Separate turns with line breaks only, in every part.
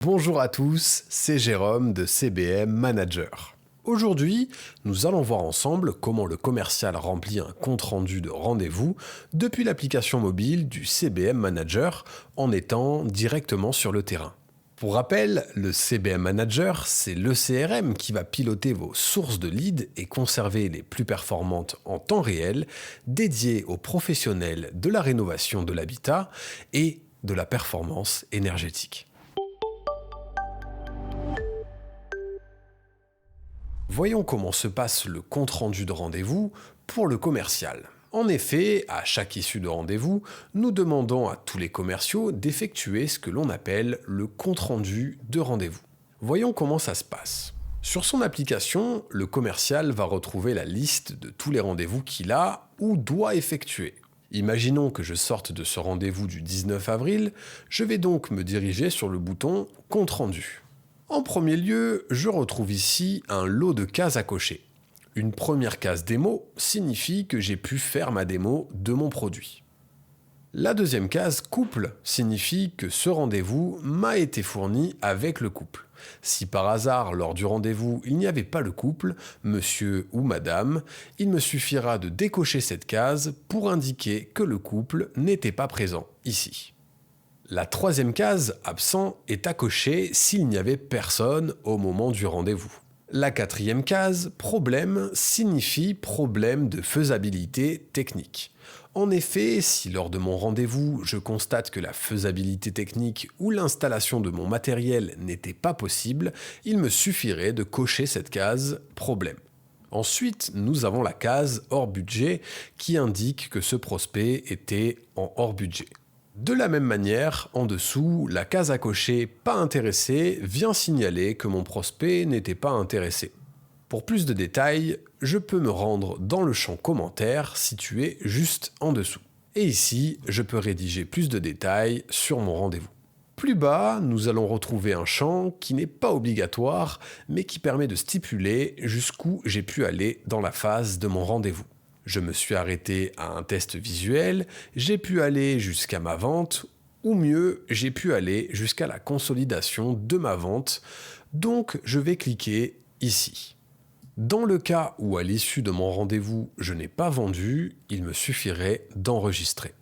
Bonjour à tous, c'est Jérôme de CBM Manager. Aujourd'hui, nous allons voir ensemble comment le commercial remplit un compte-rendu de rendez-vous depuis l'application mobile du CBM Manager en étant directement sur le terrain. Pour rappel, le CBM Manager, c'est le CRM qui va piloter vos sources de leads et conserver les plus performantes en temps réel, dédiées aux professionnels de la rénovation de l'habitat et de la performance énergétique. Voyons comment se passe le compte-rendu de rendez-vous pour le commercial. En effet, à chaque issue de rendez-vous, nous demandons à tous les commerciaux d'effectuer ce que l'on appelle le compte-rendu de rendez-vous. Voyons comment ça se passe. Sur son application, le commercial va retrouver la liste de tous les rendez-vous qu'il a ou doit effectuer. Imaginons que je sorte de ce rendez-vous du 19 avril, je vais donc me diriger sur le bouton « Compte rendu ». En premier lieu, je retrouve ici un lot de cases à cocher. Une première case démo signifie que j'ai pu faire ma démo de mon produit. La deuxième case couple signifie que ce rendez-vous m'a été fourni avec le couple. Si par hasard, lors du rendez-vous, il n'y avait pas le couple, monsieur ou madame, il me suffira de décocher cette case pour indiquer que le couple n'était pas présent ici. La troisième case, absent, est à cocher s'il n'y avait personne au moment du rendez-vous. La quatrième case, problème, signifie problème de faisabilité technique. En effet, si lors de mon rendez-vous, je constate que la faisabilité technique ou l'installation de mon matériel n'était pas possible, il me suffirait de cocher cette case « problème ». Ensuite, nous avons la case « hors budget » qui indique que ce prospect était en hors budget. De la même manière, en dessous, la case à cocher « Pas intéressé » vient signaler que mon prospect n'était pas intéressé. Pour plus de détails, je peux me rendre dans le champ commentaire situé juste en dessous. Et ici, je peux rédiger plus de détails sur mon rendez-vous. Plus bas, nous allons retrouver un champ qui n'est pas obligatoire, mais qui permet de stipuler jusqu'où j'ai pu aller dans la phase de mon rendez-vous. Je me suis arrêté à un test visuel, j'ai pu aller jusqu'à ma vente, ou mieux, j'ai pu aller jusqu'à la consolidation de ma vente, donc je vais cliquer ici. Dans le cas où à l'issue de mon rendez-vous, je n'ai pas vendu, il me suffirait d'enregistrer.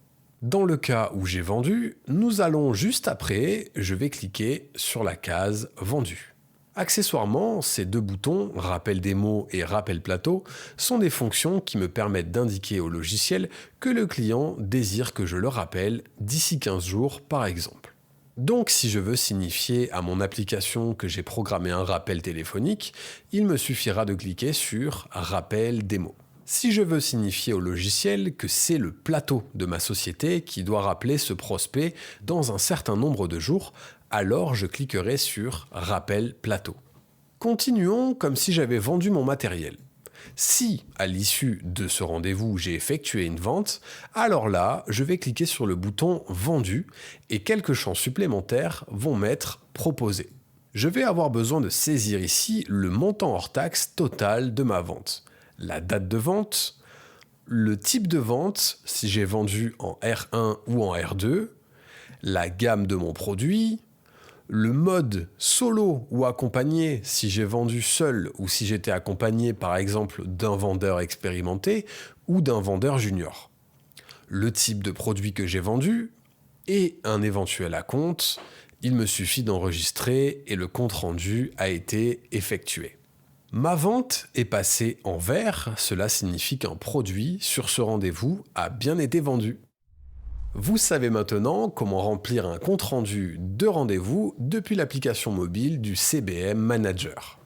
Dans le cas où j'ai vendu, nous allons juste après, je vais cliquer sur la case « Vendu ». Accessoirement, ces deux boutons, rappel des mots et rappel plateau, sont des fonctions qui me permettent d'indiquer au logiciel que le client désire que je le rappelle d'ici 15 jours par exemple. Donc si je veux signifier à mon application que j'ai programmé un rappel téléphonique, il me suffira de cliquer sur rappel des mots. Si je veux signifier au logiciel que c'est le plateau de ma société qui doit rappeler ce prospect dans un certain nombre de jours, alors je cliquerai sur « Rappel plateau ». Continuons comme si j'avais vendu mon matériel. Si, à l'issue de ce rendez-vous, j'ai effectué une vente, alors là, je vais cliquer sur le bouton « Vendu » et quelques champs supplémentaires vont m'être proposés. Je vais avoir besoin de saisir ici le montant hors taxe total de ma vente, la date de vente, le type de vente, si j'ai vendu en R1 ou en R2, la gamme de mon produit, le mode solo ou accompagné, si j'ai vendu seul ou si j'étais accompagné par exemple d'un vendeur expérimenté ou d'un vendeur junior. Le type de produit que j'ai vendu et un éventuel acompte, il me suffit d'enregistrer et le compte-rendu a été effectué. Ma vente est passée en vert, cela signifie qu'un produit sur ce rendez-vous a bien été vendu. Vous savez maintenant comment remplir un compte-rendu de rendez-vous depuis l'application mobile du CBM Manager.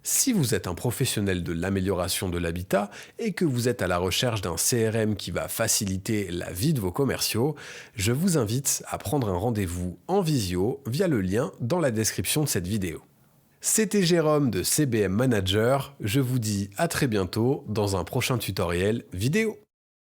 Si vous êtes un professionnel de l'amélioration de l'habitat et que vous êtes à la recherche d'un CRM qui va faciliter la vie de vos commerciaux, je vous invite à prendre un rendez-vous en visio via le lien dans la description de cette vidéo. C'était Jérôme de CBM Manager, je vous dis à très bientôt dans un prochain tutoriel vidéo.